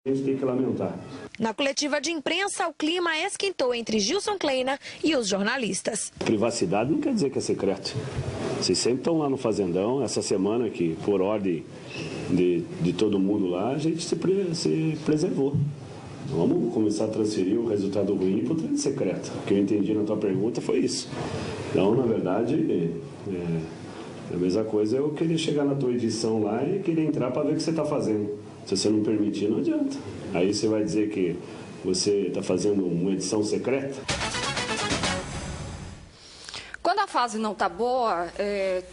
A gente tem que lamentar. Na coletiva de imprensa, o clima esquentou entre Gilson Kleina e os jornalistas. Privacidade não quer dizer que é secreto. Vocês sempre estão lá no Fazendão. Essa semana que, por ordem de todo mundo lá, a gente se preservou. Vamos começar a transferir o resultado ruim para o treino secreto. O que eu entendi na tua pergunta foi isso. Então, na verdade, a mesma coisa é eu querer chegar na tua edição lá e querer entrar para ver o que você está fazendo. Se você não permitir, não adianta. Aí você vai dizer que você está fazendo uma edição secreta? Quando a fase não está boa,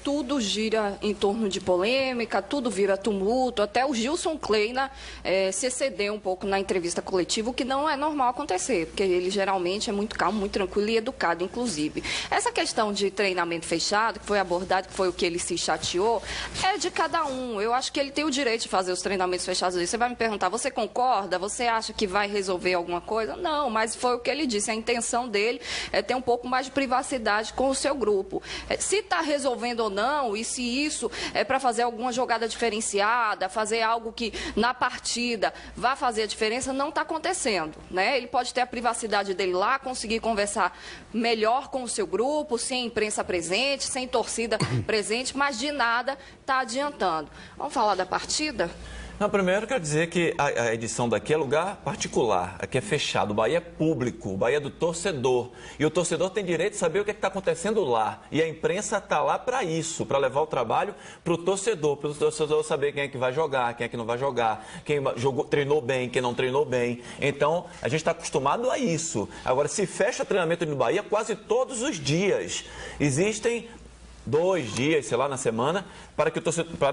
tudo gira em torno de polêmica, tudo vira tumulto. Até o Gilson Kleina se excedeu um pouco na entrevista coletiva, o que não é normal acontecer, porque ele geralmente é muito calmo, muito tranquilo e educado, inclusive. Essa questão de treinamento fechado, que foi abordado, que foi o que ele se chateou, é de cada um. Eu acho que ele tem o direito de fazer os treinamentos fechados. Você vai me perguntar, você concorda? Você acha que vai resolver alguma coisa? Não, mas foi o que ele disse. A intenção dele é ter um pouco mais de privacidade com o seu grupo. Se está resolvendo ou não, e se isso é para fazer alguma jogada diferenciada, fazer algo que na partida vai fazer a diferença, não está acontecendo, né? Ele pode ter a privacidade dele lá, conseguir conversar melhor com o seu grupo, sem imprensa presente, sem torcida presente, mas de nada está adiantando. Vamos falar da partida? Não, primeiro quero dizer que a edição daqui é lugar particular, aqui é fechado, o Bahia é público, o Bahia é do torcedor. E o torcedor tem direito de saber o que está acontecendo lá. E a imprensa está lá para isso, para levar o trabalho para o torcedor saber quem é que vai jogar, quem é que não vai jogar, quem treinou bem, quem não treinou bem. Então, a gente está acostumado a isso. Agora, se fecha treinamento no Bahia quase todos os dias. Existem 2 dias, sei lá, na semana, para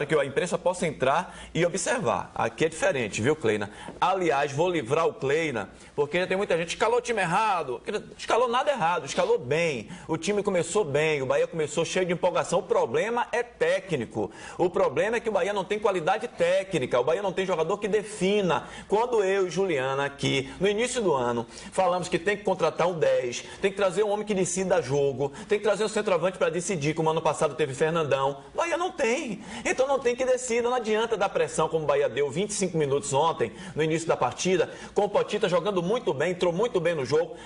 que a imprensa possa entrar e observar. Aqui é diferente, viu, Kleina? Aliás, vou livrar o Kleina, porque tem muita gente que escalou o time errado. Escalou nada errado, escalou bem. O time começou bem, o Bahia começou cheio de empolgação. O problema é técnico. O problema é que o Bahia não tem qualidade técnica, o Bahia não tem jogador que defina. Quando eu e Juliana aqui, no início do ano, falamos que tem que contratar um 10, tem que trazer um homem que decida jogo, tem que trazer um centroavante para decidir, como ano passado teve Fernandão. O Bahia não tem. Então não tem que decidir, não adianta dar pressão como o Bahia deu 25 minutos ontem, no início da partida, com o Potita jogando muito bem, entrou muito bem no jogo.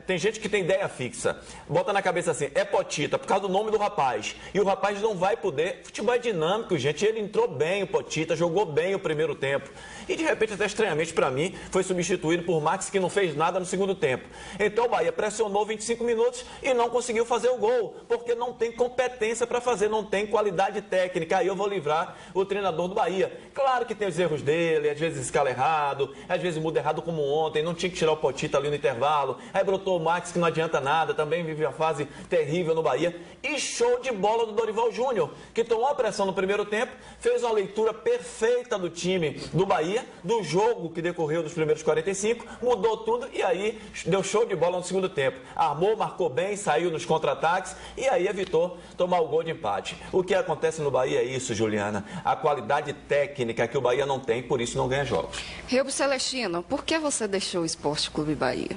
Tem gente que tem ideia fixa, bota na cabeça assim, é Potita, por causa do nome do rapaz. E o rapaz não vai poder. Futebol é dinâmico, gente. Ele entrou bem, o Potita, jogou bem o primeiro tempo. E de repente, até estranhamente para mim, foi substituído por Max, que não fez nada no segundo tempo. Então o Bahia pressionou 25 minutos e não conseguiu fazer o gol, porque não tem competência para fazer, não tem qualidade técnica. Aí eu vou livrar o treinador do Bahia. Claro que tem os erros dele, às vezes escala errado, às vezes muda errado como ontem, não tinha que tirar o Potita ali no intervalo. Aí brotou o Max, que não adianta nada, também vive uma fase terrível no Bahia. E show de bola do Dorival Júnior, que tomou a pressão no primeiro tempo, fez uma leitura perfeita do time do Bahia, do jogo que decorreu nos primeiros 45, mudou tudo e aí deu show de bola no segundo tempo. Armou, marcou bem, saiu nos contra-ataques e aí evitou tomar o gol de empate. O que acontece no Bahia é isso, Juliana, a qualidade técnica que o Bahia não tem, por isso não ganha jogos. Reubo Celestino, por que você deixou o Esporte Clube Bahia?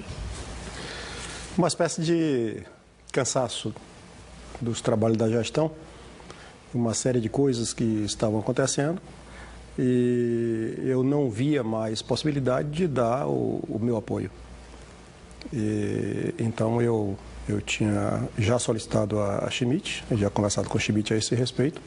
Uma espécie de cansaço dos trabalhos da gestão, uma série de coisas que estavam acontecendo e eu não via mais possibilidade de dar o meu apoio. Então eu tinha já solicitado a Schmidt, já conversado com o Schmidt a esse respeito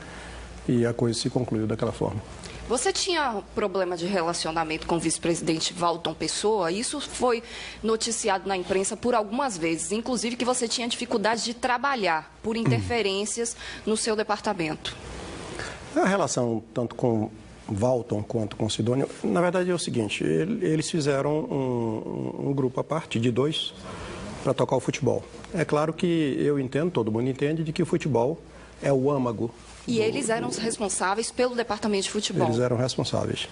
e a coisa se concluiu daquela forma. Você tinha problema de relacionamento com o vice-presidente Valton Pessoa? Isso foi noticiado na imprensa por algumas vezes, inclusive que você tinha dificuldade de trabalhar por interferências no seu departamento. A relação tanto com Valton quanto com Sidônio, na verdade é o seguinte, eles fizeram um grupo à parte de 2 para tocar o futebol. É claro que eu entendo, todo mundo entende, de que o futebol é o âmago. E eles eram os responsáveis pelo departamento de futebol? Eles eram responsáveis.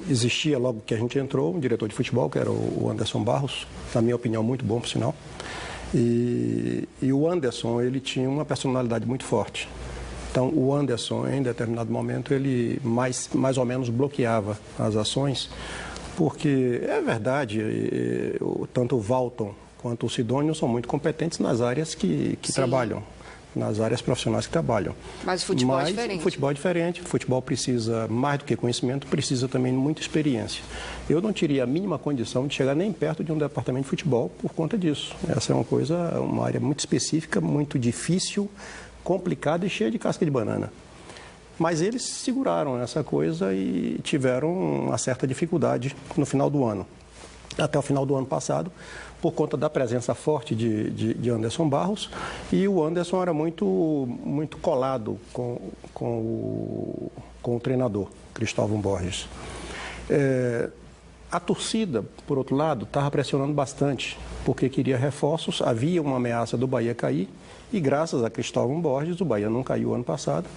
Existia, logo que a gente entrou, um diretor de futebol, que era o Anderson Barros, na minha opinião, muito bom, por sinal. E o Anderson, ele tinha uma personalidade muito forte. Então, o Anderson, em determinado momento, ele mais ou menos bloqueava as ações, porque é verdade, tanto o Valton quanto o Sidônio são muito competentes nas áreas que trabalham. nas áreas profissionais que trabalham. Mas o futebol é diferente. O futebol é diferente, o futebol precisa, mais do que conhecimento, precisa também de muita experiência. Eu não teria a mínima condição de chegar nem perto de um departamento de futebol por conta disso. Essa é uma área muito específica, muito difícil, complicada e cheia de casca de banana. Mas eles seguraram essa coisa e tiveram uma certa dificuldade no final do ano. Até o final do ano passado, por conta da presença forte de Anderson Barros, e o Anderson era muito colado com o treinador, Cristóvão Borges. A torcida, por outro lado, estava pressionando bastante, porque queria reforços, havia uma ameaça do Bahia cair, e graças a Cristóvão Borges, o Bahia não caiu ano passado,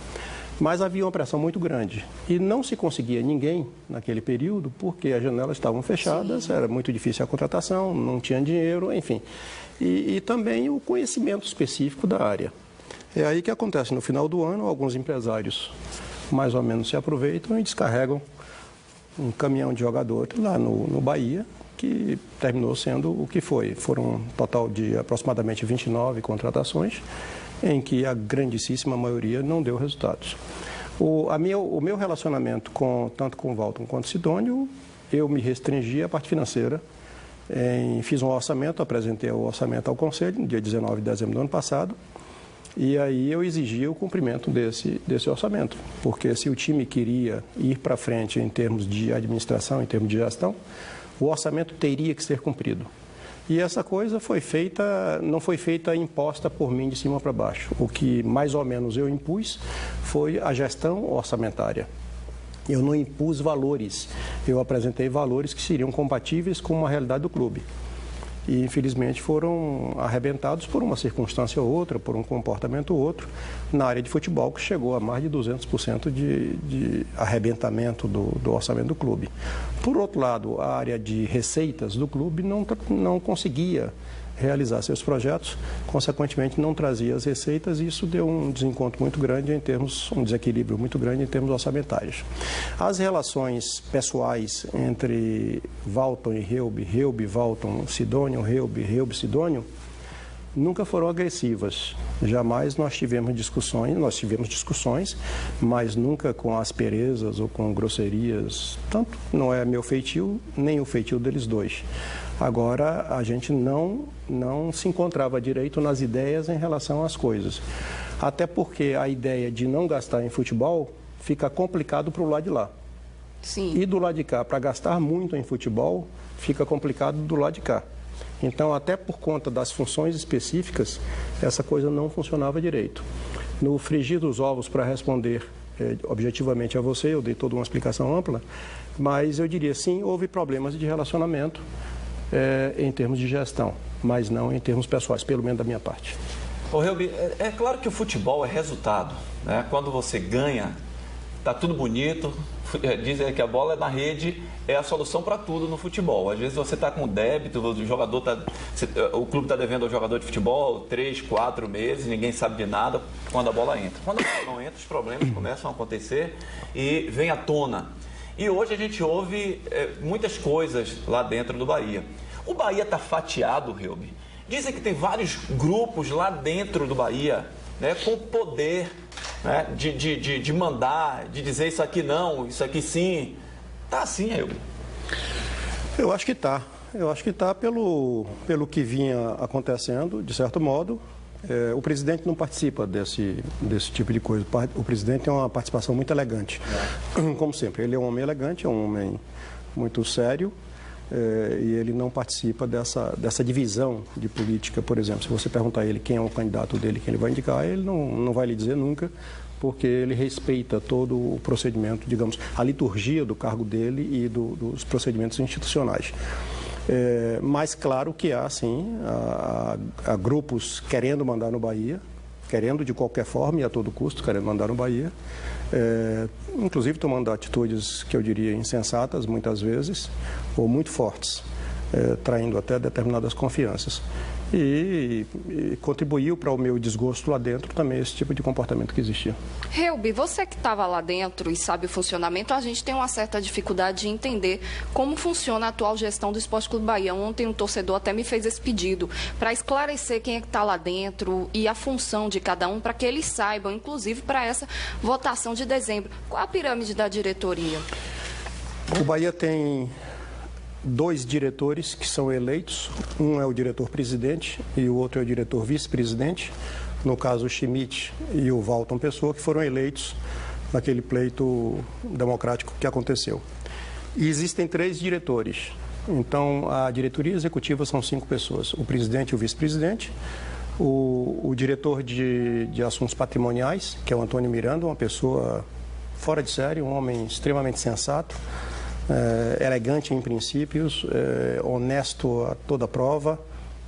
mas havia uma pressão muito grande e não se conseguia ninguém naquele período porque as janelas estavam fechadas, Sim. Era muito difícil a contratação, não tinha dinheiro, enfim. E também o conhecimento específico da área. É aí que acontece, no final do ano, alguns empresários mais ou menos se aproveitam e descarregam um caminhão de jogadores lá no Bahia, que terminou sendo o que foi. Foram um total de aproximadamente 29 contratações, em que a grandíssima maioria não deu resultados. O meu relacionamento tanto com o Walton quanto o Sidônio, eu me restringi à parte financeira. Fiz um orçamento, apresentei o orçamento ao Conselho, no dia 19 de dezembro do ano passado, e aí eu exigi o cumprimento desse orçamento, porque se o time queria ir para frente em termos de administração, em termos de gestão, o orçamento teria que ser cumprido. E essa coisa não foi feita imposta por mim de cima para baixo. O que mais ou menos eu impus foi a gestão orçamentária. Eu não impus valores, eu apresentei valores que seriam compatíveis com a realidade do clube. E, infelizmente, foram arrebentados por uma circunstância ou outra, por um comportamento ou outro, na área de futebol, que chegou a mais de 200% de arrebentamento do orçamento do clube. Por outro lado, a área de receitas do clube não conseguia realizar seus projetos, consequentemente não trazia as receitas e isso deu um desencontro muito grande um desequilíbrio muito grande em termos orçamentários. As relações pessoais entre Walton e Reubi, Walton, Sidônio, Reubi, Sidônio, nunca foram agressivas. Jamais nós tivemos discussões, mas nunca com asperezas ou com grosserias. Tanto não é meu feitio, nem o feitio deles dois. Agora, a gente não se encontrava direito nas ideias em relação às coisas. Até porque a ideia de não gastar em futebol fica complicado para o lado de lá. Sim. E do lado de cá, para gastar muito em futebol, fica complicado do lado de cá. Então, até por conta das funções específicas, essa coisa não funcionava direito. No frigir dos ovos, para responder objetivamente a você, eu dei toda uma explicação ampla, mas eu diria sim, houve problemas de relacionamento em termos de gestão, mas não em termos pessoais, pelo menos da minha parte. Ô, Reubi, é claro que o futebol é resultado, né? Quando você ganha, tá tudo bonito. Dizem que a bola na rede é a solução para tudo no futebol. Às vezes você está com débito, o clube está devendo ao jogador de futebol 3, 4 meses, ninguém sabe de nada quando a bola entra. Quando a bola não entra, os problemas começam a acontecer e vem à tona. E hoje a gente ouve muitas coisas lá dentro do Bahia. O Bahia está fatiado, Reubi. Dizem que tem vários grupos lá dentro do Bahia, né, com poder, né, de mandar, de dizer isso aqui não, isso aqui sim. Tá assim, Reubi? Eu acho que está. Eu acho que está pelo que vinha acontecendo, de certo modo. O presidente não participa desse tipo de coisa. O presidente tem uma participação muito elegante, como sempre. Ele é um homem elegante, é um homem muito sério, e ele não participa dessa divisão de política, por exemplo. Se você perguntar a ele quem é o candidato dele, quem ele vai indicar, ele não vai lhe dizer nunca, porque ele respeita todo o procedimento, digamos, a liturgia do cargo dele e dos procedimentos institucionais. Mas claro que há, sim, há grupos querendo mandar no Bahia, querendo de qualquer forma e a todo custo, querendo mandar no Bahia, inclusive tomando atitudes que eu diria insensatas, muitas vezes, ou muito fortes, traindo até determinadas confianças. e contribuiu para o meu desgosto lá dentro também esse tipo de comportamento que existia. Helbi, você que estava lá dentro e sabe o funcionamento, a gente tem uma certa dificuldade de entender como funciona a atual gestão do Esporte Clube Bahia. Ontem um torcedor até me fez esse pedido para esclarecer quem é que está lá dentro e a função de cada um, para que eles saibam, inclusive para essa votação de dezembro. Qual a pirâmide da diretoria? O Bahia tem 2 diretores que são eleitos, um é o diretor-presidente e o outro é o diretor vice-presidente, no caso o Schmidt e o Walton Pessoa, que foram eleitos naquele pleito democrático que aconteceu. E existem 3 diretores, então a diretoria executiva são 5 pessoas, o presidente e o vice-presidente, o diretor de assuntos patrimoniais, que é o Antônio Miranda, uma pessoa fora de série, um homem extremamente sensato, elegante em princípios, honesto a toda prova,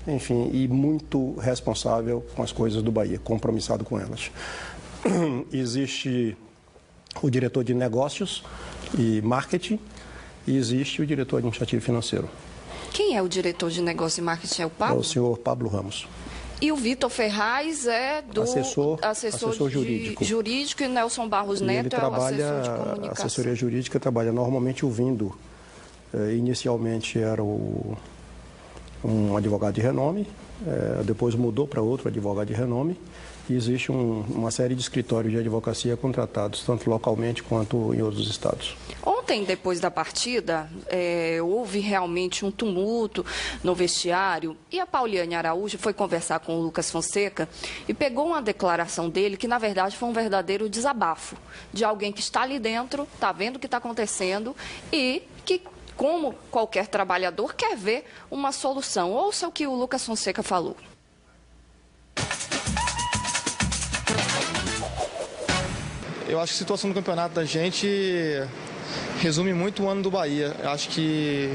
enfim, e muito responsável com as coisas do Bahia, compromissado com elas. Existe o diretor de negócios e marketing e existe o diretor administrativo e financeiro. Quem é o diretor de negócio e marketing? É o Pablo? É o senhor Pablo Ramos. E o Vitor Ferraz é do assessor jurídico e Nelson Barros Neto é o assessor de comunicação. A assessoria jurídica trabalha normalmente ouvindo, inicialmente era um advogado de renome, depois mudou para outro advogado de renome, e existe uma série de escritórios de advocacia contratados, tanto localmente quanto em outros estados. Ontem, depois da partida, houve realmente um tumulto no vestiário e a Pauliane Araújo foi conversar com o Lucas Fonseca e pegou uma declaração dele que, na verdade, foi um verdadeiro desabafo de alguém que está ali dentro, está vendo o que está acontecendo e que, como qualquer trabalhador, quer ver uma solução. Ouça o que o Lucas Fonseca falou. Eu acho que a situação do campeonato da gente resume muito o ano do Bahia. Eu acho que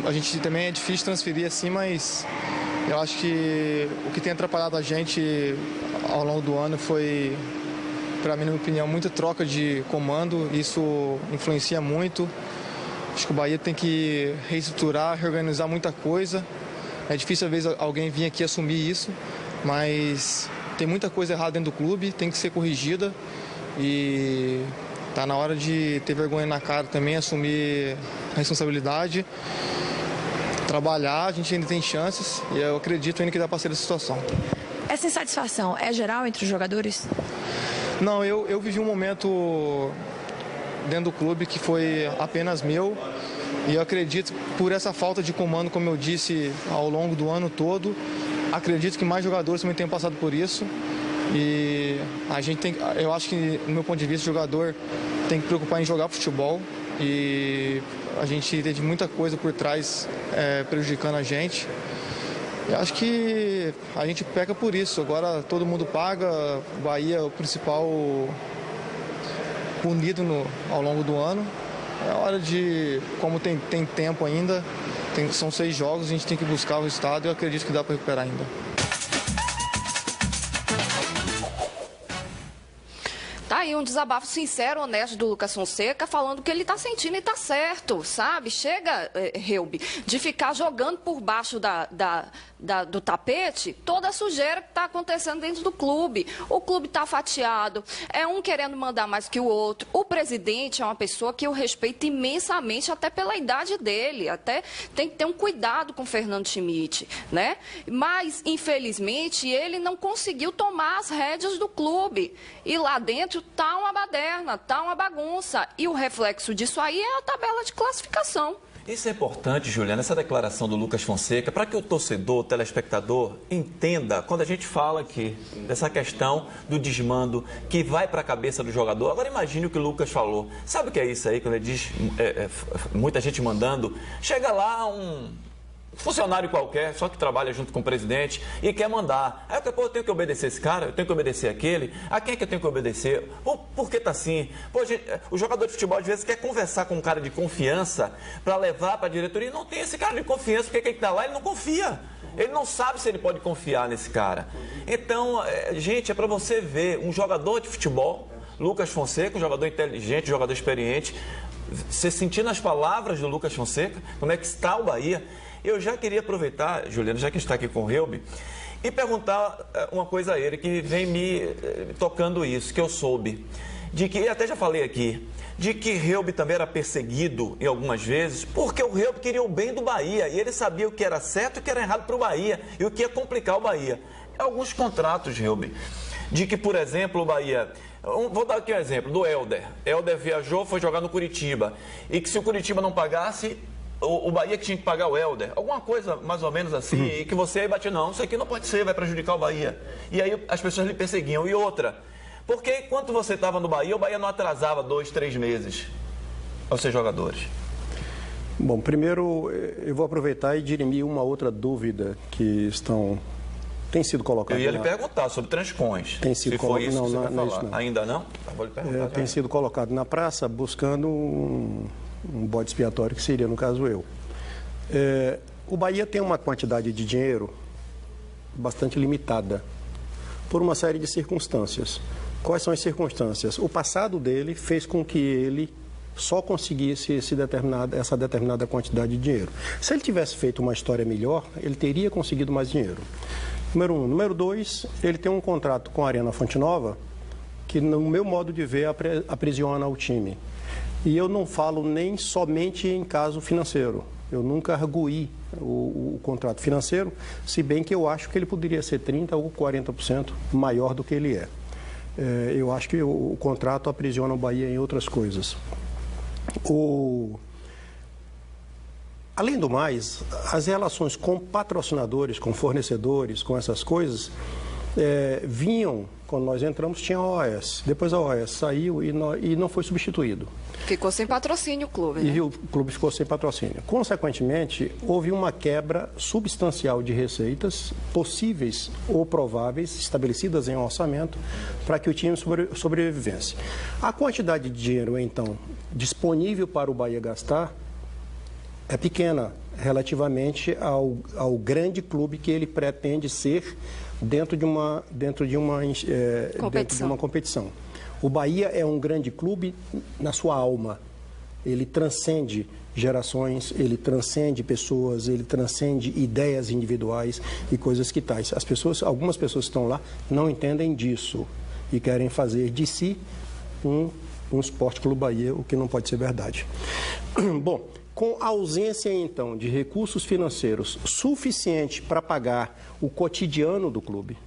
a gente também é difícil transferir assim, mas eu acho que o que tem atrapalhado a gente ao longo do ano foi, para mim, na minha opinião, muita troca de comando. Isso influencia muito. Acho que o Bahia tem que reestruturar, reorganizar muita coisa. É difícil, às vezes, alguém vir aqui assumir isso, mas tem muita coisa errada dentro do clube, tem que ser corrigida e tá na hora de ter vergonha na cara também, assumir a responsabilidade, trabalhar, a gente ainda tem chances e eu acredito ainda que dá para sair dessa situação. Essa insatisfação é geral entre os jogadores? Não, eu vivi um momento dentro do clube que foi apenas meu e eu acredito por essa falta de comando, como eu disse, ao longo do ano todo, acredito que mais jogadores também tenham passado por isso e a gente tem, eu acho que, no meu ponto de vista, o jogador tem que preocupar em jogar futebol e a gente teve muita coisa por trás prejudicando a gente. Eu acho que a gente peca por isso. Agora todo mundo paga, o Bahia é o principal punido ao longo do ano. É hora de, como tem tempo ainda, são 6 jogos, a gente tem que buscar o resultado e eu acredito que dá para recuperar ainda. Tá aí um desabafo sincero, honesto do Lucas Fonseca, falando que ele tá sentindo e tá certo, sabe? Chega, Helbi, de ficar jogando por baixo do tapete toda a sujeira que está acontecendo dentro do clube. O clube está fatiado, é um querendo mandar mais que o outro. O presidente é uma pessoa que eu respeito imensamente, até pela idade dele. Até tem que ter um cuidado com o Fernando Schmidt, né? Mas, infelizmente, ele não conseguiu tomar as rédeas do clube. E lá dentro está uma baderna, está uma bagunça. E o reflexo disso aí é a tabela de classificação. Isso é importante, Juliana, essa declaração do Lucas Fonseca, para que o torcedor, o telespectador, entenda quando a gente fala aqui dessa questão do desmando que vai para a cabeça do jogador. Agora imagine o que o Lucas falou. Sabe o que é isso aí, quando ele diz, muita gente mandando, chega lá um funcionário qualquer, só que trabalha junto com o presidente e quer mandar. Aí eu tenho que obedecer esse cara, eu tenho que obedecer aquele. A quem é que eu tenho que obedecer? Por que tá assim? Pô, gente, o jogador de futebol às vezes quer conversar com um cara de confiança para levar para a diretoria e não tem esse cara de confiança, porque quem está lá ele não confia. Ele não sabe se ele pode confiar nesse cara. Então, gente, é para você ver um jogador de futebol, Lucas Fonseca, um jogador inteligente, um jogador experiente, você sentir nas palavras do Lucas Fonseca como é que está o Bahia. Eu já queria aproveitar, Juliano, já que está aqui com o Reubi, e perguntar uma coisa a ele, que vem me tocando isso, que eu soube, de que, até já falei aqui, de que Reubi também era perseguido em algumas vezes, porque o Reubi queria o bem do Bahia, e ele sabia o que era certo e o que era errado para o Bahia, e o que ia complicar o Bahia. Alguns contratos, Reubi, de que, por exemplo, o Bahia... Vou dar aqui um exemplo do Helder. Helder viajou, foi jogar no Curitiba, e que se o Curitiba não pagasse... O Bahia que tinha que pagar o Helder, alguma coisa mais ou menos assim, e que você aí batia, não, isso aqui não pode ser, vai prejudicar o Bahia. E aí as pessoas lhe perseguiam. E outra, porque enquanto você estava no Bahia, o Bahia não atrasava 2, 3 meses aos seus jogadores? Bom, primeiro eu vou aproveitar e dirimir uma outra dúvida que tem sido colocada. Eu ia lhe perguntar sobre Transcons. Tem sido colocado. Não, não é isso, não. Ainda não? Vou lhe perguntar. Tem sido colocado na praça buscando um bode expiatório, que seria, no caso, eu. O Bahia tem uma quantidade de dinheiro bastante limitada, por uma série de circunstâncias. Quais são as circunstâncias? O passado dele fez com que ele só conseguisse essa determinada quantidade de dinheiro. Se ele tivesse feito uma história melhor, ele teria conseguido mais dinheiro. Número 1. Número 2, ele tem um contrato com a Arena Fonte Nova que, no meu modo de ver, aprisiona o time. E eu não falo nem somente em caso financeiro. Eu nunca arguí o contrato financeiro, se bem que eu acho que ele poderia ser 30% ou 40% maior do que ele é. Eu acho que o contrato aprisiona o Bahia em outras coisas. Além do mais, as relações com patrocinadores, com fornecedores, com essas coisas, vinham, quando nós entramos, tinha a OAS. Depois a OAS saiu e não foi substituído. Ficou sem patrocínio o clube, né? E o clube ficou sem patrocínio. Consequentemente, houve uma quebra substancial de receitas possíveis ou prováveis, estabelecidas em orçamento, para que o time sobrevivesse. A quantidade de dinheiro, então, disponível para o Bahia gastar é pequena relativamente ao grande clube que ele pretende ser dentro de uma competição. O Bahia é um grande clube na sua alma. Ele transcende gerações, ele transcende pessoas, ele transcende ideias individuais e coisas que tais. Algumas pessoas que estão lá não entendem disso e querem fazer de si um Esporte Clube Bahia, o que não pode ser verdade. Bom, com a ausência, então, de recursos financeiros suficiente para pagar o cotidiano do clube,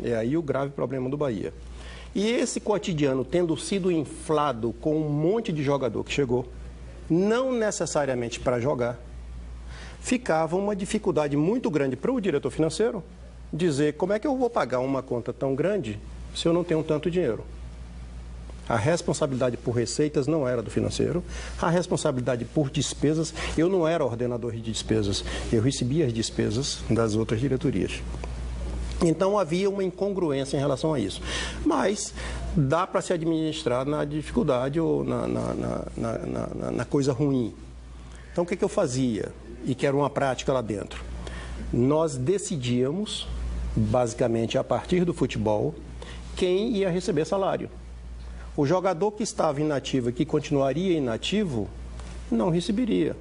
é aí o grave problema do Bahia. E esse cotidiano tendo sido inflado com um monte de jogador que chegou, não necessariamente para jogar, ficava uma dificuldade muito grande para o diretor financeiro dizer como é que eu vou pagar uma conta tão grande se eu não tenho tanto dinheiro. A responsabilidade por receitas não era do financeiro, a responsabilidade por despesas, eu não era ordenador de despesas, eu recebia as despesas das outras diretorias. Então havia uma incongruência em relação a isso. Mas dá para se administrar na dificuldade ou na coisa ruim. Então o que eu fazia? E que era uma prática lá dentro. Nós decidíamos, basicamente a partir do futebol, quem ia receber salário. O jogador que estava inativo e que continuaria inativo, não receberia.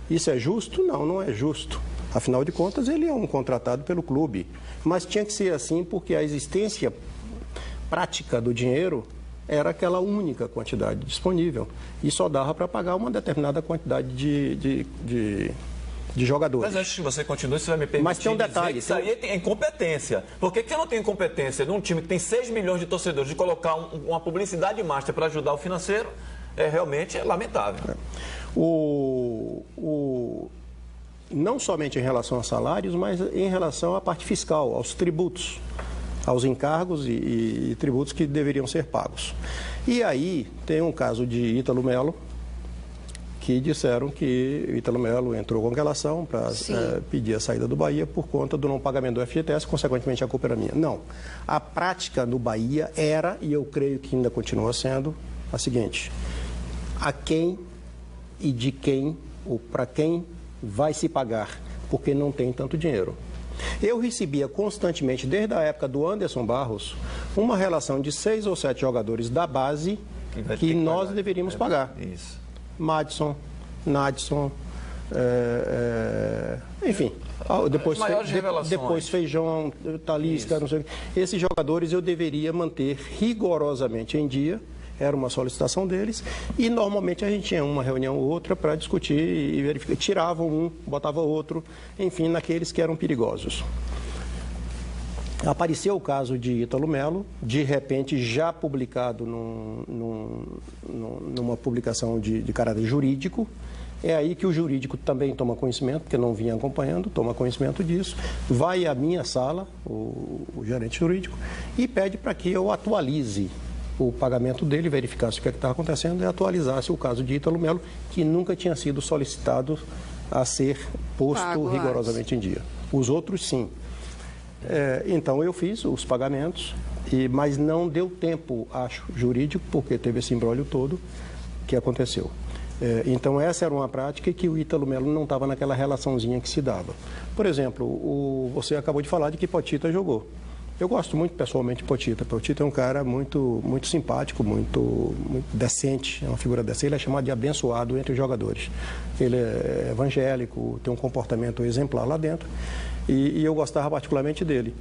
Isso é justo? Não, não é justo. Afinal de contas, ele é um contratado pelo clube. Mas tinha que ser assim porque a existência prática do dinheiro era aquela única quantidade disponível. E só dava para pagar uma determinada quantidade de jogadores. Mas antes que você continue, você vai me permitir. Mas tem um detalhe. Isso aí é incompetência. Por que eu não tenho incompetência num time que tem 6 milhões de torcedores de colocar uma publicidade master para ajudar o financeiro? Realmente é lamentável. Não somente em relação a salários, mas em relação à parte fiscal, aos tributos, aos encargos e tributos que deveriam ser pagos. E aí tem um caso de Ítalo Melo, que disseram que o Ítalo Melo entrou com aquela ação para pedir a saída do Bahia por conta do não pagamento do FGTS, consequentemente a culpa era minha. Não. A prática no Bahia era, e eu creio que ainda continua sendo, a seguinte: a quem e de quem ou para quem vai se pagar, porque não tem tanto dinheiro. Eu recebia constantemente, desde a época do Anderson Barros, uma relação de 6 ou 7 jogadores da base que nós deveríamos pagar. Isso. Madison, Nadson, enfim, depois Feijão, Talisca, não sei. Esses jogadores eu deveria manter rigorosamente em dia. Era uma solicitação deles e normalmente a gente tinha uma reunião ou outra para discutir e verificar. Tiravam um, botava outro, enfim, naqueles que eram perigosos. Apareceu o caso de Ítalo Melo, de repente já publicado numa publicação de caráter jurídico. É aí que o jurídico também toma conhecimento, porque não vinha acompanhando, toma conhecimento disso, vai à minha sala, o gerente jurídico, e pede para que eu atualize o pagamento dele, verificasse o que está acontecendo e atualizasse o caso de Ítalo Melo, que nunca tinha sido solicitado a ser posto rigorosamente em dia. Os outros, sim. Então, eu fiz os pagamentos, mas não deu tempo, acho, jurídico, porque teve esse imbróglio todo que aconteceu. Então, essa era uma prática que o Ítalo Melo não estava naquela relaçãozinha que se dava. Por exemplo, você acabou de falar de que Potita jogou. Eu gosto muito pessoalmente de Potita. Potita é um cara muito simpático, muito decente, é uma figura decente. Ele é chamado de abençoado entre os jogadores. Ele é evangélico, tem um comportamento exemplar lá dentro e eu gostava particularmente dele.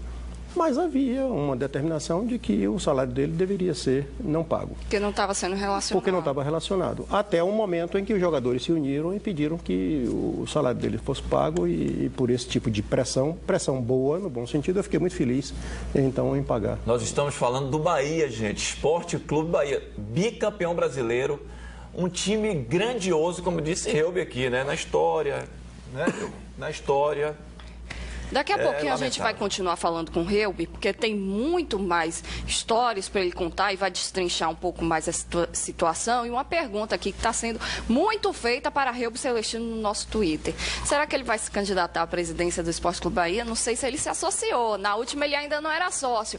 Mas havia uma determinação de que o salário dele deveria ser não pago. Porque não estava sendo relacionado. Porque não estava relacionado. Até o momento em que os jogadores se uniram e pediram que o salário dele fosse pago e por esse tipo de pressão boa, no bom sentido, eu fiquei muito feliz então em pagar. Nós estamos falando do Bahia, gente. Esporte Clube Bahia, bicampeão brasileiro. Um time grandioso, como disse Reubi aqui, né? Na história, né? Na história. Daqui a pouquinho a gente vai continuar falando com o Reubi, porque tem muito mais histórias para ele contar e vai destrinchar um pouco mais essa situação. E uma pergunta aqui que está sendo muito feita para Reubi Celestino no nosso Twitter. Será que ele vai se candidatar à presidência do Esporte Clube Bahia? Não sei se ele se associou. Na última ele ainda não era sócio.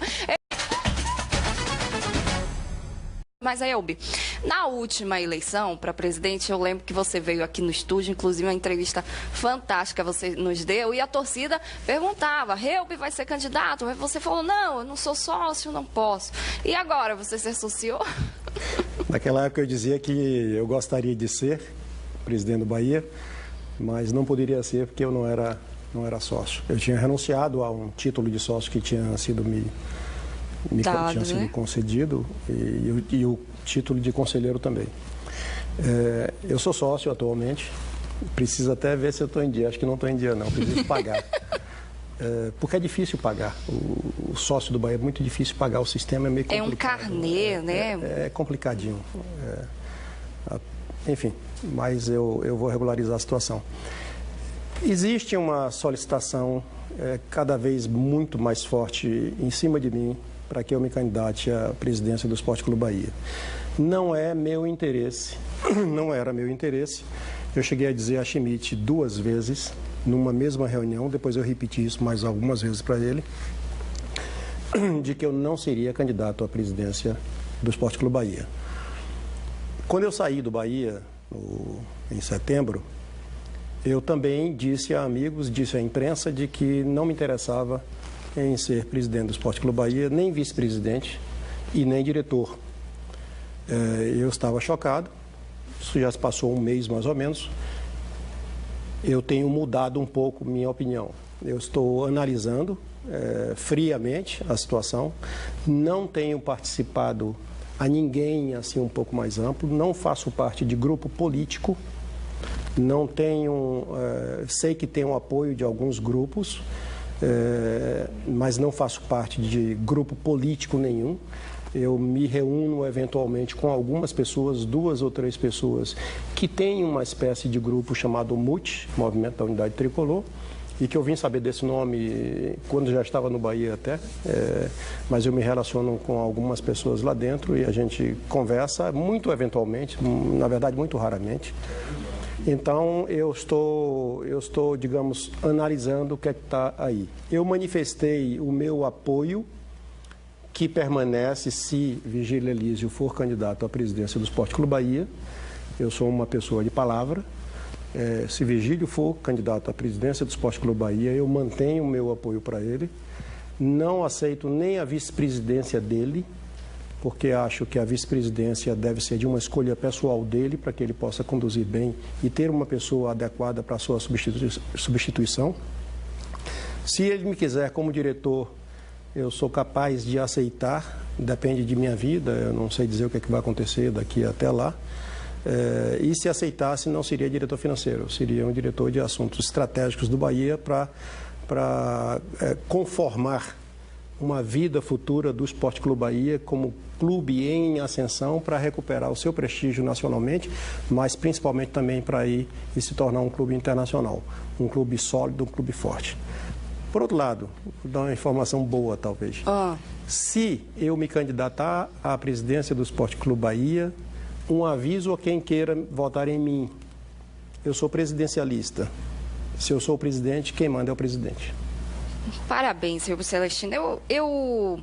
Mas, Reubi, na última eleição para presidente, eu lembro que você veio aqui no estúdio, inclusive uma entrevista fantástica você nos deu, e a torcida perguntava, Reubi vai ser candidato? Mas você falou, não, eu não sou sócio, não posso. E agora, você se associou? Naquela época eu dizia que eu gostaria de ser presidente do Bahia, mas não poderia ser porque eu não era sócio. Eu tinha renunciado a um título de sócio que tinha sido tinha sido concedido e o título de conselheiro também. Eu sou sócio atualmente, preciso até ver se eu estou em dia, acho que não estou em dia não, preciso pagar. Porque é difícil pagar, o sócio do Bahia é muito difícil pagar, o sistema é meio complicado. É um carnê, né? É complicadinho. Enfim, mas eu vou regularizar a situação. Existe uma solicitação cada vez muito mais forte em cima de mim para que eu me candidate à presidência do Esporte Clube Bahia. Não é meu interesse, não era meu interesse. Eu cheguei a dizer a Schmidt 2 vezes, numa mesma reunião, depois eu repeti isso mais algumas vezes para ele, de que eu não seria candidato à presidência do Esporte Clube Bahia. Quando eu saí do Bahia, em setembro, eu também disse a amigos, disse à imprensa, de que não me interessava em ser presidente do Esporte Clube Bahia, nem vice-presidente e nem diretor. Eu estava chocado, isso já se passou um mês mais ou menos. Eu tenho mudado um pouco minha opinião. Eu estou analisando friamente a situação, não tenho participado a ninguém assim um pouco mais amplo, não faço parte de grupo político, não tenho, sei que tenho apoio de alguns grupos, mas não faço parte de grupo político nenhum. Eu me reúno eventualmente com algumas pessoas, 2 ou 3 pessoas, que têm uma espécie de grupo chamado MUT, Movimento da Unidade Tricolor, e que eu vim saber desse nome quando já estava no Bahia até, mas eu me relaciono com algumas pessoas lá dentro e a gente conversa muito eventualmente, na verdade muito raramente. Então, eu estou, digamos, analisando o que é que está aí. Eu manifestei o meu apoio, que permanece se Virgílio Elísio for candidato à presidência do Esporte Clube Bahia. Eu sou uma pessoa de palavra. Se Virgílio for candidato à presidência do Esporte Clube Bahia, eu mantenho o meu apoio para ele. Não aceito nem a vice-presidência dele, porque acho que a vice-presidência deve ser de uma escolha pessoal dele, para que ele possa conduzir bem e ter uma pessoa adequada para a sua substituição. Se ele me quiser como diretor, eu sou capaz de aceitar, depende de minha vida, eu não sei dizer o que vai acontecer daqui até lá. E se aceitasse, não seria diretor financeiro, seria um diretor de assuntos estratégicos do Bahia para conformar uma vida futura do Esporte Clube Bahia como clube em ascensão, para recuperar o seu prestígio nacionalmente, mas principalmente também para ir e se tornar um clube internacional, um clube sólido, um clube forte. Por outro lado, vou dar uma informação boa talvez. Se eu me candidatar à presidência do Esporte Clube Bahia, um aviso a quem queira votar em mim: eu sou presidencialista. Se eu sou o presidente, quem manda é o presidente. Parabéns, Reubi Celestino. Eu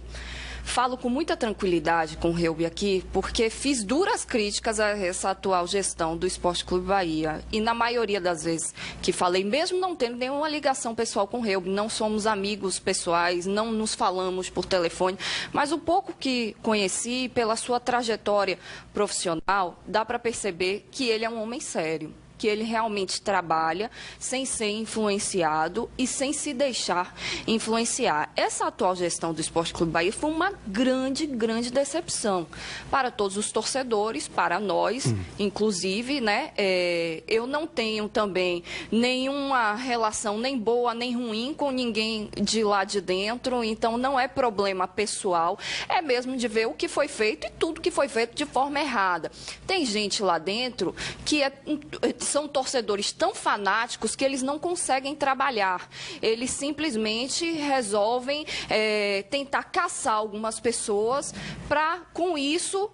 falo com muita tranquilidade com o Reubi aqui, porque fiz duras críticas a essa atual gestão do Esporte Clube Bahia. E na maioria das vezes que falei, mesmo não tendo nenhuma ligação pessoal com o Reubi, não somos amigos pessoais, não nos falamos por telefone, mas o pouco que conheci, pela sua trajetória profissional, dá para perceber que ele é um homem sério, que ele realmente trabalha sem ser influenciado e sem se deixar influenciar. Essa atual gestão do Esporte Clube Bahia foi uma grande decepção para todos os torcedores, para nós, inclusive, né? Eu não tenho também nenhuma relação nem boa nem ruim com ninguém de lá de dentro, então não é problema pessoal, é mesmo de ver o que foi feito e tudo que foi feito de forma errada. Tem gente lá dentro que são torcedores tão fanáticos que eles não conseguem trabalhar. Eles simplesmente resolvem tentar caçar algumas pessoas para, com isso,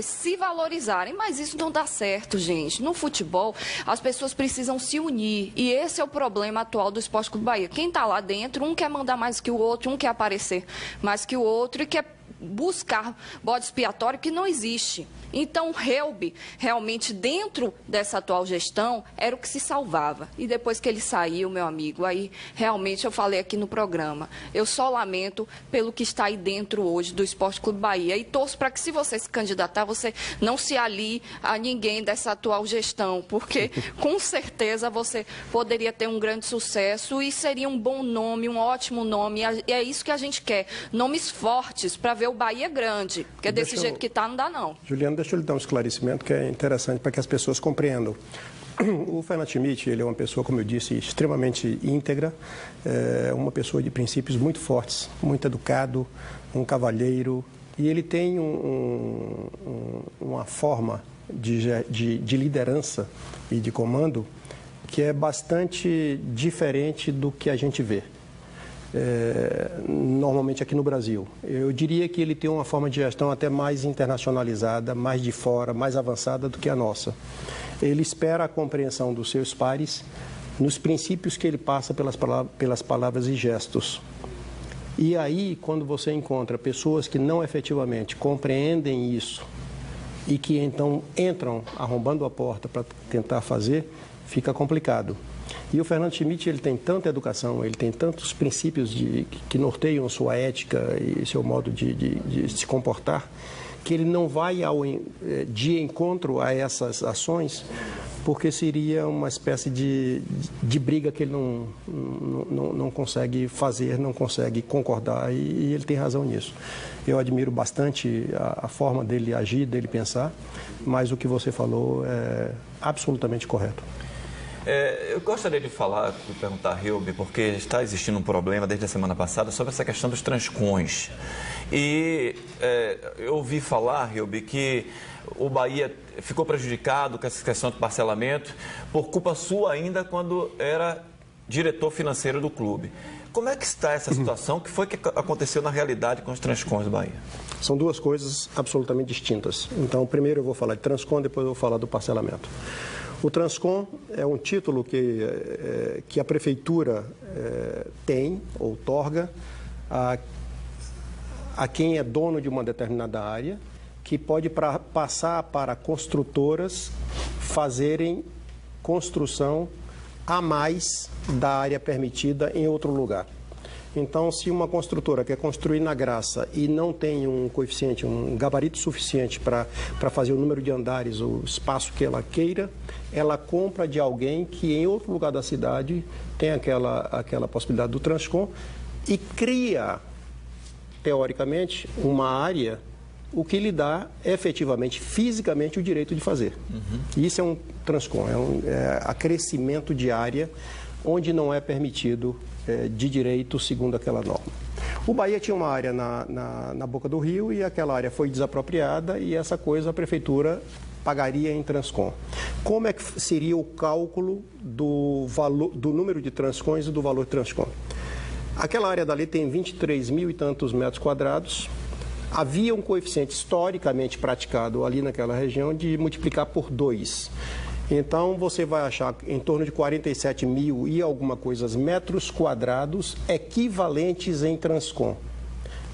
se valorizarem. Mas isso não dá certo, gente. No futebol, as pessoas precisam se unir. E esse é o problema atual do Esporte Clube Bahia. Quem está lá dentro, um quer mandar mais que o outro, um quer aparecer mais que o outro e quer buscar bode expiatório que não existe. Então, o Reubi, realmente, dentro dessa atual gestão, era o que se salvava. E depois que ele saiu, meu amigo, aí, realmente, eu falei aqui no programa, eu só lamento pelo que está aí dentro hoje do Esporte Clube Bahia. E torço para que, se você se candidatar, você não se alie a ninguém dessa atual gestão, porque, com certeza, você poderia ter um grande sucesso e seria um bom nome, um ótimo nome. E é isso que a gente quer. Nomes fortes para ver o Bahia grande, porque desse jeito que está, não dá, não. Juliano, deixa eu lhe dar um esclarecimento que é interessante para que as pessoas compreendam. O Fernando Schmidt, ele é uma pessoa, como eu disse, extremamente íntegra, uma pessoa de princípios muito fortes, muito educado, um cavalheiro, e ele tem uma forma de liderança e de comando que é bastante diferente do que a gente vê. Normalmente aqui no Brasil. Eu diria que ele tem uma forma de gestão até mais internacionalizada, mais de fora, mais avançada do que a nossa. Ele espera a compreensão dos seus pares nos princípios que ele passa pelas palavras e gestos. E aí, quando você encontra pessoas que não efetivamente compreendem isso e que então entram arrombando a porta para tentar fazer, fica complicado. E o Fernando Schmidt, ele tem tanta educação, ele tem tantos princípios que norteiam sua ética e seu modo de se comportar, que ele não vai de encontro a essas ações, porque seria uma espécie de briga que ele não consegue fazer, não consegue concordar, e ele tem razão nisso. Eu admiro bastante a forma dele agir, dele pensar, mas o que você falou é absolutamente correto. Eu gostaria de perguntar a Reubi, porque está existindo um problema desde a semana passada sobre essa questão dos transcons. E eu ouvi falar, Reubi, que o Bahia ficou prejudicado com essa questão de parcelamento por culpa sua ainda quando era diretor financeiro do clube. Como é que está essa situação? O que foi que aconteceu na realidade com os transcons do Bahia? São duas coisas absolutamente distintas. Então, primeiro eu vou falar de transcon, depois eu vou falar do parcelamento. O Transcon é um título que a Prefeitura tem, outorga, a quem é dono de uma determinada área, que pode passar para construtoras fazerem construção a mais da área permitida em outro lugar. Então, se uma construtora quer construir na Graça e não tem um coeficiente, um gabarito suficiente para fazer o número de andares, o espaço que ela queira, ela compra de alguém que em outro lugar da cidade tem aquela possibilidade do Transcom e cria, teoricamente, uma área, o que lhe dá efetivamente, fisicamente, o direito de fazer. Isso é um Transcom, é acrescimento de área onde não é permitido de direito segundo aquela norma. O Bahia tinha uma área na boca do rio e aquela área foi desapropriada e essa coisa a prefeitura pagaria em Transcom. Como é que seria o cálculo do número de Transcons e do valor de Transcom? Aquela área dali tem 23 mil e tantos metros quadrados. Havia um coeficiente historicamente praticado ali naquela região de multiplicar por 2. Então, você vai achar em torno de 47 mil e alguma coisa metros quadrados equivalentes em Transcom.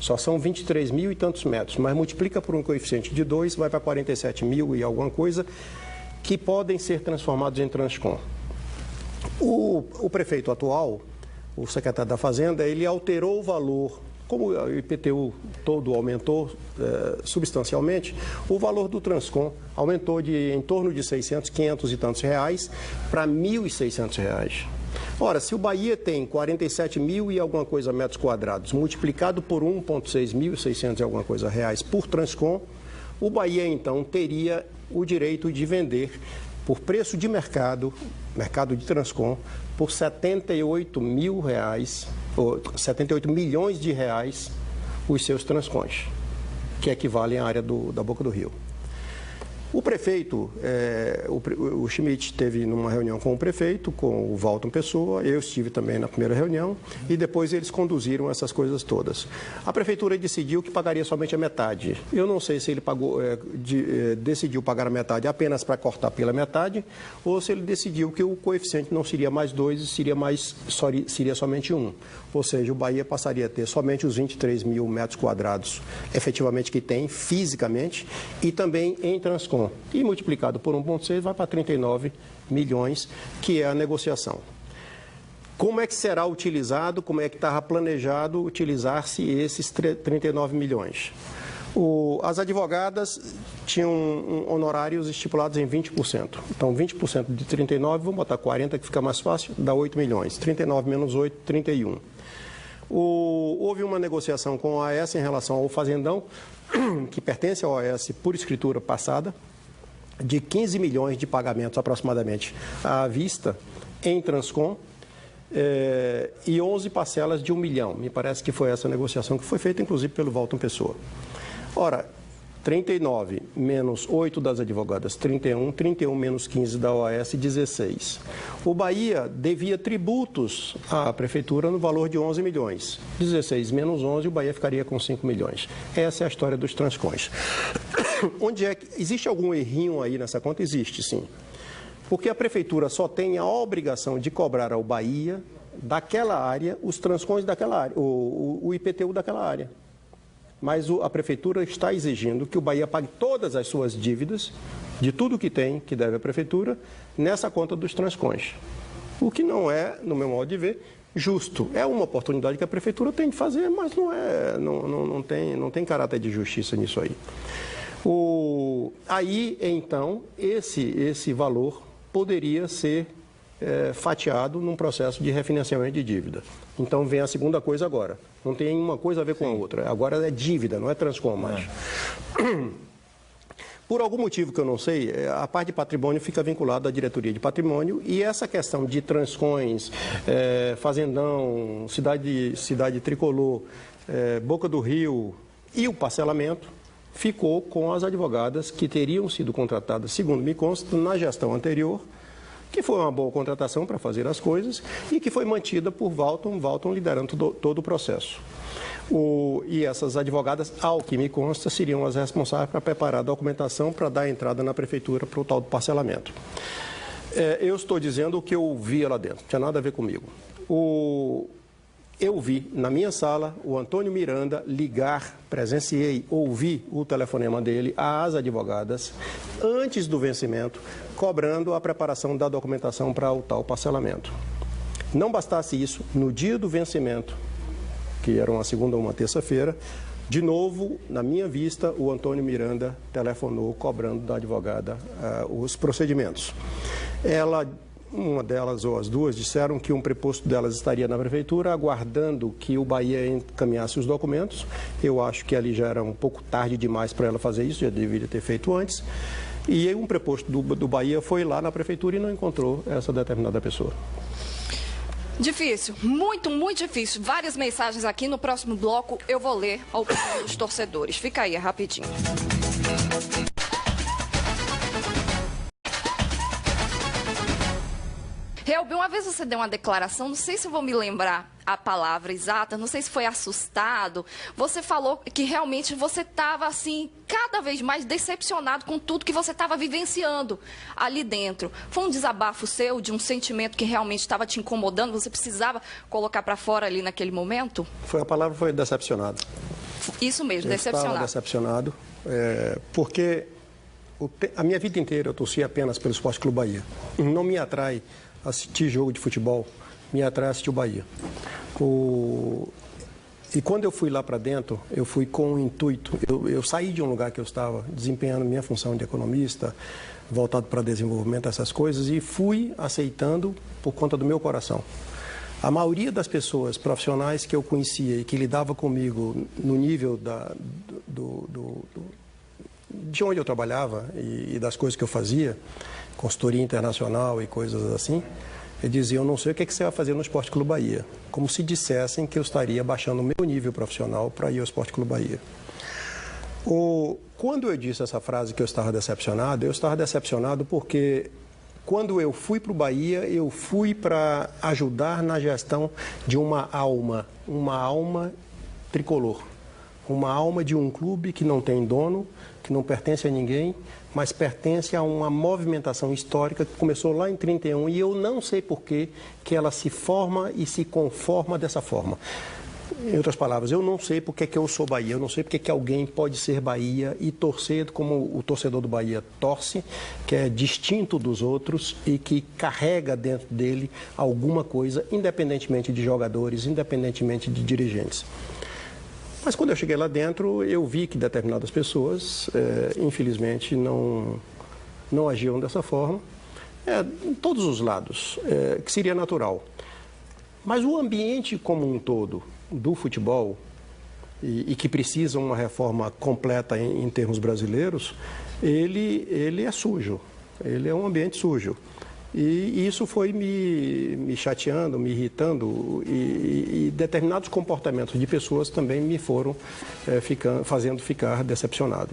Só são 23 mil e tantos metros, mas multiplica por um coeficiente de 2, vai para 47 mil e alguma coisa, que podem ser transformados em Transcom. O prefeito atual, o secretário da Fazenda, ele alterou o valor. Como o IPTU todo aumentou substancialmente, o valor do Transcom aumentou de em torno de 600, 500 e tantos reais para 1.600 reais. Ora, se o Bahia tem 47 mil e alguma coisa metros quadrados, multiplicado por 1.600 e alguma coisa reais por Transcom, o Bahia então teria o direito de vender por preço de mercado de Transcom, por 78 mil reais, ou 78 milhões de reais, os seus Transcons, que equivalem à área da Boca do Rio. O prefeito, o Schmidt esteve numa reunião com o prefeito, com o Walton Pessoa, eu estive também na primeira reunião, e depois eles conduziram essas coisas todas. A prefeitura decidiu que pagaria somente a metade. Eu não sei se ele decidiu pagar a metade apenas para cortar pela metade, ou se ele decidiu que o coeficiente não seria mais 2 e seria somente 1. Ou seja, o Bahia passaria a ter somente os 23 mil metros quadrados, efetivamente que tem, fisicamente, e também em Transcom. E multiplicado por 1,6 vai para 39 milhões, que é a negociação. Como é que será utilizado, como é que estava planejado utilizar-se esses 39 milhões? As advogadas tinham honorários estipulados em 20%. Então, 20% de 39, vamos botar 40, que fica mais fácil, dá 8 milhões. 39 menos 8, 31. Houve uma negociação com a OAS em relação ao fazendão, que pertence à OAS por escritura passada, de 15 milhões de pagamentos aproximadamente à vista em Transcom e 11 parcelas de 1 milhão. Me parece que foi essa negociação que foi feita, inclusive, pelo Walton Pessoa. Ora, 39 menos 8 das advogadas, 31, 31 menos 15 da OAS, 16. O Bahia devia tributos à prefeitura no valor de 11 milhões. 16 menos 11, o Bahia ficaria com 5 milhões. Essa é a história dos Transcons. Onde é que existe algum errinho aí nessa conta? Existe, sim. Porque a prefeitura só tem a obrigação de cobrar ao Bahia, daquela área, os Transcons daquela área, o IPTU daquela área. Mas a prefeitura está exigindo que o Bahia pague todas as suas dívidas, de tudo que tem, que deve à prefeitura, nessa conta dos Transcons. O que não é, no meu modo de ver, justo. É uma oportunidade que a prefeitura tem de fazer, mas não tem caráter de justiça nisso aí. Aí, então, esse valor poderia ser fatiado num processo de refinanciamento de dívida. Então, vem a segunda coisa agora. Não tem uma coisa a ver com a outra. Agora é dívida, não é Transcom mais. Por algum motivo que eu não sei, a parte de patrimônio fica vinculada à diretoria de patrimônio e essa questão de Transcons, fazendão, cidade tricolor, Boca do Rio e o parcelamento ficou com as advogadas que teriam sido contratadas, segundo me consta, na gestão anterior, que foi uma boa contratação para fazer as coisas e que foi mantida por Walton liderando todo o processo. E essas advogadas, ao que me consta, seriam as responsáveis para preparar a documentação para dar entrada na prefeitura para o tal do parcelamento. Eu estou dizendo o que eu via lá dentro, não tinha nada a ver comigo. Eu vi na minha sala o Antônio Miranda ligar, presenciei, ouvi o telefonema dele às advogadas antes do vencimento, cobrando a preparação da documentação para o tal parcelamento. Não bastasse isso, no dia do vencimento, que era uma segunda ou uma terça-feira. De novo, na minha vista, o Antônio Miranda telefonou cobrando da advogada os procedimentos. Uma delas ou as duas disseram que um preposto delas estaria na prefeitura aguardando que o Bahia encaminhasse os documentos. Eu acho que ali já era um pouco tarde demais para ela fazer isso, já deveria ter feito antes. E um preposto do Bahia foi lá na prefeitura e não encontrou essa determinada pessoa. Difícil, muito, muito difícil. Várias mensagens aqui. No próximo bloco eu vou ler a opinião dos torcedores. Fica aí, rapidinho. Relby, uma vez você deu uma declaração, não sei se eu vou me lembrar a palavra exata, não sei se foi assustado. Você falou que realmente você estava, assim, cada vez mais decepcionado com tudo que você estava vivenciando ali dentro. Foi um desabafo seu, de um sentimento que realmente estava te incomodando, você precisava colocar para fora ali naquele momento? A palavra foi decepcionado. Isso mesmo, decepcionado. Eu estava decepcionado, porque a minha vida inteira eu torci apenas pelo Esporte Clube Bahia. Não me atrai assistir jogo de futebol, me atrai assistir o Bahia. E quando eu fui lá para dentro, eu fui com o intuito, eu saí de um lugar que eu estava desempenhando minha função de economista, voltado para desenvolvimento, essas coisas, e fui aceitando por conta do meu coração. A maioria das pessoas profissionais que eu conhecia e que lidava comigo no nível de onde eu trabalhava e das coisas que eu fazia, consultoria internacional e coisas assim, eu dizia, eu não sei o que é que você vai fazer no Esporte Clube Bahia. Como se dissessem que eu estaria baixando o meu nível profissional para ir ao Esporte Clube Bahia. Quando eu disse essa frase que eu estava decepcionado porque quando eu fui para o Bahia, eu fui para ajudar na gestão de uma alma tricolor. Uma alma de um clube que não tem dono, que não pertence a ninguém, mas pertence a uma movimentação histórica que começou lá em 31 e eu não sei por que ela se forma e se conforma dessa forma. Em outras palavras, eu não sei porque que eu sou Bahia, eu não sei porque que alguém pode ser Bahia e torcer como o torcedor do Bahia torce, que é distinto dos outros e que carrega dentro dele alguma coisa, independentemente de jogadores, independentemente de dirigentes. Mas quando eu cheguei lá dentro, eu vi que determinadas pessoas, infelizmente, não agiam dessa forma, em todos os lados, que seria natural. Mas o ambiente como um todo do futebol, e que precisa uma reforma completa em termos brasileiros, ele é sujo, ele é um ambiente sujo. E isso foi me chateando, me irritando e determinados comportamentos de pessoas também me foram fazendo ficar decepcionado.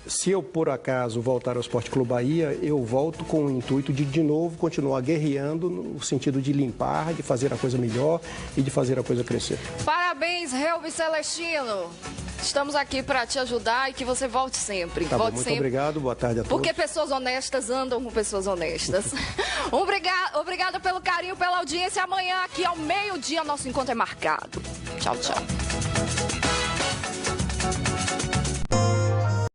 Se eu, por acaso, voltar ao Esporte Clube Bahia, eu volto com o intuito de novo, continuar guerreando no sentido de limpar, de fazer a coisa melhor e de fazer a coisa crescer. Parabéns, Relby Celestino. Estamos aqui para te ajudar e que você volte sempre. Tá bom, muito obrigado, boa tarde a todos. Porque pessoas honestas andam com pessoas honestas. Obrigada pelo carinho, pela audiência. Amanhã, aqui ao meio-dia, nosso encontro é marcado. Tchau, tchau.